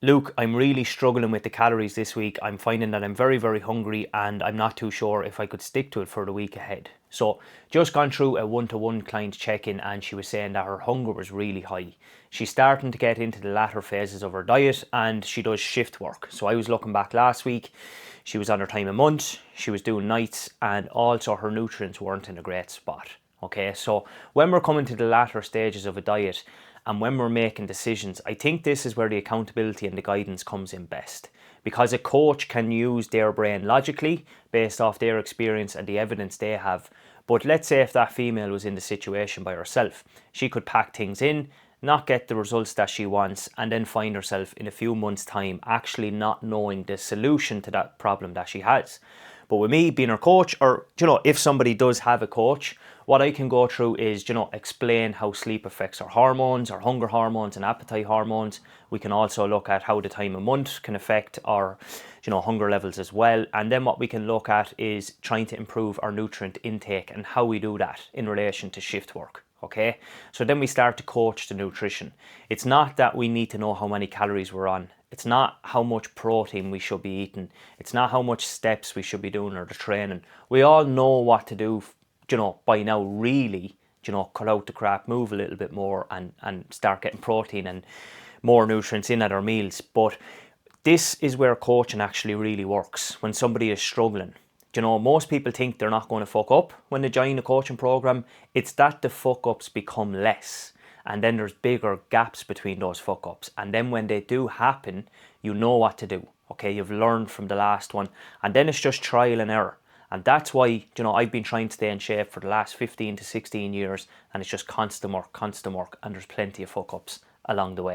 Luke, I'm really struggling with the calories this week. I'm finding that I'm very, very hungry and I'm not too sure if I could stick to it for the week ahead. So, just gone through a one-to-one client check-in and she was saying that her hunger was really high. She's starting to get into the latter phases of her diet and she does shift work. So I was looking back last week, she was on her time a month, she was doing nights, and also her nutrients weren't in a great spot. Okay, so when we're coming to the latter stages of a diet and when we're making decisions, I think this is where the accountability and the guidance comes in best. Because a coach can use their brain logically based off their experience and the evidence they have. But let's say if that female was in the situation by herself, she could pack things in, not get the results that she wants, and then find herself in a few months' time actually not knowing the solution to that problem that she has. But with me being her coach, or if somebody does have a coach, what I can go through is explain how sleep affects our hormones, our hunger hormones and appetite hormones. We can also look at how the time of month can affect our hunger levels as well. And then what we can look at is trying to improve our nutrient intake and how we do that in relation to shift work. Okay, so then we start to coach the nutrition. It's not that we need to know how many calories we're on. It's not how much protein we should be eating. It's not how much steps we should be doing or the training. We all know what to do, by now, really, cut out the crap, move a little bit more and start getting protein and more nutrients in at our meals. But this is where coaching actually really works when somebody is struggling. Most people think they're not going to fuck up when they join a coaching program. It's that the fuck ups become less. And then there's bigger gaps between those fuck ups. And then when they do happen, you know what to do. Okay, you've learned from the last one. And then it's just trial and error. And that's why, I've been trying to stay in shape for the last 15 to 16 years. And it's just constant work. And there's plenty of fuck ups along the way.